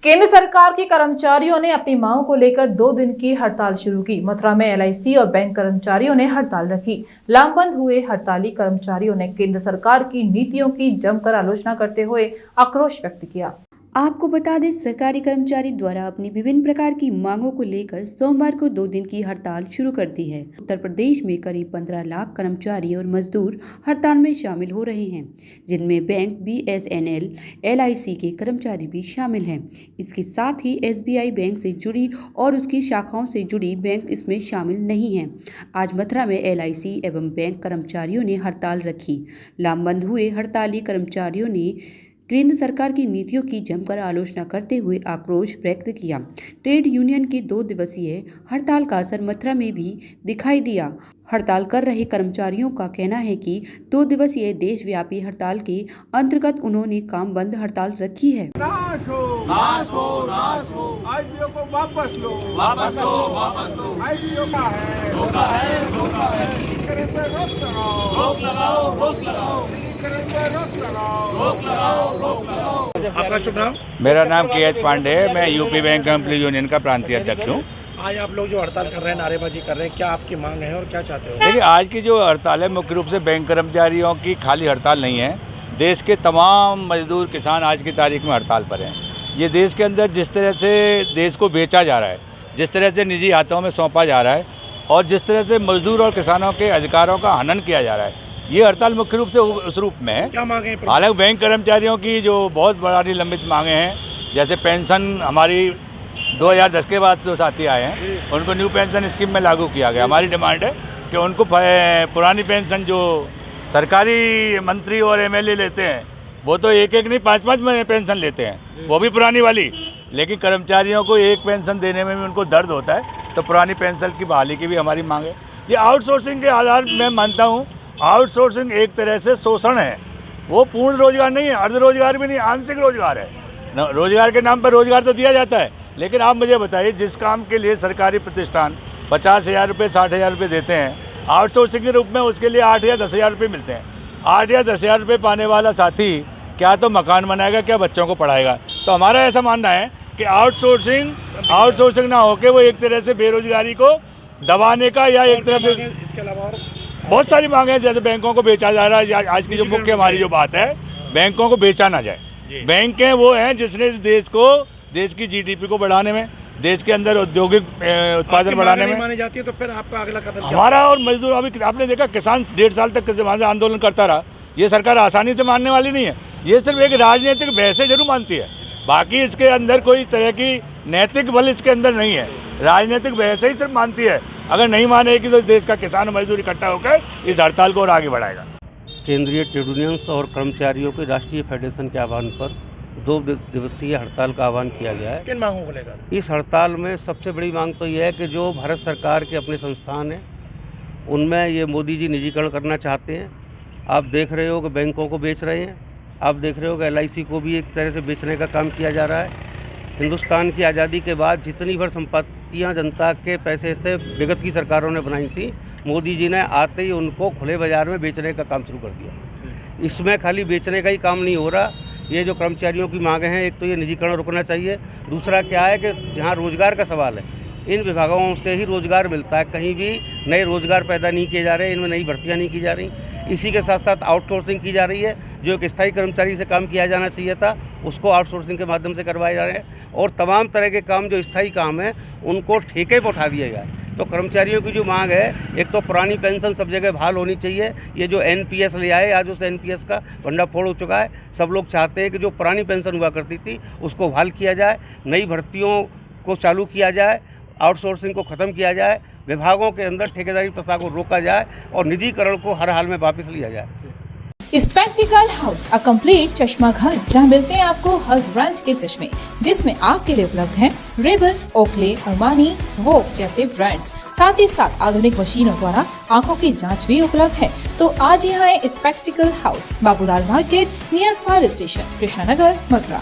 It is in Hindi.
केंद्र सरकार के कर्मचारियों ने अपनी मांगों को लेकर 2 दिन की हड़ताल शुरू की। मथुरा में एलआईसी और बैंक कर्मचारियों ने हड़ताल रखी। लामबंद हुए हड़ताली कर्मचारियों ने केंद्र सरकार की नीतियों की जमकर आलोचना करते हुए आक्रोश व्यक्त किया। आपको बता दें, सरकारी कर्मचारी द्वारा अपनी विभिन्न प्रकार की मांगों को लेकर सोमवार को 2 दिन की हड़ताल शुरू कर दी है। उत्तर प्रदेश में करीब 15 लाख कर्मचारी और मजदूर हड़ताल में शामिल हो रहे हैं, जिनमें बैंक, बीएसएनएल, एलआईसी के कर्मचारी भी शामिल हैं। इसके साथ ही एसबीआई बैंक से जुड़ी और उसकी शाखाओं से जुड़ी बैंक इसमें शामिल नहीं हैं। आज मथुरा में एलआईसी एवं बैंक कर्मचारियों ने हड़ताल रखी। लामबंद हुए हड़ताली कर्मचारियों ने केंद्र सरकार की नीतियों की जमकर आलोचना करते हुए आक्रोश व्यक्त किया। ट्रेड यूनियन की 2 दिवसीय हड़ताल का असर मथुरा में भी दिखाई दिया। हड़ताल कर रहे कर्मचारियों का कहना है कि 2 दिवसीय देशव्यापी हड़ताल के अंतर्गत उन्होंने काम बंद हड़ताल रखी है। नाश हो, आईपीओ को वापस लो, आईपीओ का है, आपका शुभ नाम? मेरा नाम के.एच. पांडे है। मैं यूपी बैंक एम्प्लॉय यूनियन का प्रांतीय अध्यक्ष हूँ। आज आप लोग जो हड़ताल कर रहे हैं, नारेबाजी कर रहे हैं, क्या आपकी मांग है और क्या चाहते हो? देखिए, आज की जो हड़ताल है मुख्य रूप से बैंक कर्मचारियों की खाली हड़ताल नहीं है। देश के तमाम मजदूर किसान आज की तारीख में हड़ताल पर हैं। ये देश के अंदर जिस तरह से देश को बेचा जा रहा है, जिस तरह से निजी हाथों में सौंपा जा रहा है और जिस तरह से मजदूर और किसानों के अधिकारों का हनन किया जा रहा है, ये हड़ताल मुख्य रूप से उस रूप में है। क्या मांगे? हालांकि बैंक कर्मचारियों की जो बहुत बड़ी लंबित मांगे हैं, जैसे पेंशन हमारी 2010 के बाद जो साथी आए हैं उनको न्यू पेंशन स्कीम में लागू किया गया। हमारी डिमांड है कि उनको पुरानी पेंशन जो सरकारी मंत्री और एमएलए लेते हैं, वो तो एक नहीं 5-5 पेंशन लेते हैं, वो भी पुरानी वाली, लेकिन कर्मचारियों को एक पेंशन देने में भी उनको दर्द होता है, तो पुरानी पेंशन की बहाली की भी हमारी मांग है। ये आउटसोर्सिंग के आधार मैं मानता हूँ, आउटसोर्सिंग एक तरह से शोषण है। वो पूर्ण रोजगार नहीं है, अर्ध रोजगार भी नहीं, आंशिक रोजगार है। रोजगार के नाम पर रोजगार तो दिया जाता है, लेकिन आप मुझे बताइए, जिस काम के लिए सरकारी प्रतिष्ठान 50,000 रुपये 60,000 रुपये देते हैं आउटसोर्सिंग के रूप में, उसके लिए 8 या 10,000 रुपये मिलते हैं। 8 या 10,000 रुपये पाने वाला साथी क्या तो मकान बनाएगा, क्या बच्चों को पढ़ाएगा। तो हमारा ऐसा मानना है कि आउटसोर्सिंग ना होकर वो एक तरह से बेरोजगारी को दबाने का, या एक तरह से इसके अलावा बहुत सारी मांगे हैं। जैसे बैंकों को बेचा जा रहा है। आज की जो मुख्य हमारी जो बात है, बैंकों को बेचा ना जाए। बैंकें वो हैं जिसने इस देश की जीडीपी को बढ़ाने में, देश के अंदर औद्योगिक उत्पादन बढ़ाने में मानी जाती है। तो फिर आपका अगला कदम हमारा और मजदूर, अभी आपने देखा किसान 1.5 साल तक वहाँ से आंदोलन करता रहा। ये सरकार आसानी से मानने वाली नहीं है। ये सिर्फ एक राजनीतिक बहसें जरूर मानती है, बाकी इसके अंदर कोई तरह की नैतिक बल इसके अंदर नहीं है। राजनीतिक बहसें ही सिर्फ मानती है। अगर नहीं मानेगी तो देश का किसान और मजदूर इकट्ठा होकर इस हड़ताल को और आगे बढ़ाएगा। केंद्रीय ट्रेड यूनियंस और कर्मचारियों के राष्ट्रीय फेडरेशन के आह्वान पर 2 दिवसीय हड़ताल का आह्वान किया गया है। किन मांगों को लेकर? इस हड़ताल में सबसे बड़ी मांग तो यह है कि जो भारत सरकार के अपने संस्थान हैं, उनमें ये मोदी जी निजीकरण करना चाहते हैं। आप देख रहे हो कि बैंकों को बेच रहे हैं, आप देख रहे हो कि एलआईसी को भी एक तरह से बेचने का काम किया जा रहा है। हिंदुस्तान की आज़ादी के बाद जितनी भर संपत्तियाँ जनता के पैसे से विगत की सरकारों ने बनाई थी, मोदी जी ने आते ही उनको खुले बाज़ार में बेचने का काम शुरू कर दिया। इसमें खाली बेचने का ही काम नहीं हो रहा। ये जो कर्मचारियों की मांगें हैं, एक तो ये निजीकरण रुकना चाहिए। दूसरा क्या है कि जहाँ रोज़गार का सवाल है, इन विभागों से ही रोज़गार मिलता है, कहीं भी नए रोज़गार पैदा नहीं किए जा रहे, इनमें नई भर्तियाँ नहीं की जा रही। इसी के साथ साथ आउटसोर्सिंग की जा रही है। जो एक स्थायी कर्मचारी से काम किया जाना चाहिए था, उसको आउटसोर्सिंग के माध्यम से करवाए जा रहे हैं। और तमाम तरह के काम जो स्थायी काम है, उनको ठेके पर उठा दिया गया। तो कर्मचारियों की जो मांग है, एक तो पुरानी पेंशन सब जगह बहाल होनी चाहिए। ये जो एनपीएस ले आए, आज उस एनपीएस का भंडाफोड़ हो चुका है। सब लोग चाहते हैं कि जो पुरानी पेंशन हुआ करती थी उसको बहाल किया जाए, नई भर्तियों को चालू किया जाए, आउटसोर्सिंग को ख़त्म किया जाए, विभागों के अंदर ठेकेदारी प्रथा को रोका जाए और निजीकरण को हर हाल में वापस लिया जाए। स्पेक्टिकल हाउस, अ कंप्लीट चश्मा घर, जहां मिलते हैं आपको हर ब्रांड के चश्मे, जिसमें आपके लिए उपलब्ध हैं रेबन, ओकले, अरमानी, वोग जैसे ब्रांड्स। साथ ही साथ आधुनिक मशीनों द्वारा आंखों की जांच भी उपलब्ध है। तो आज यहाँ है spectacle house, Babulal market, near fire station, Krishna Nagar, Mathura.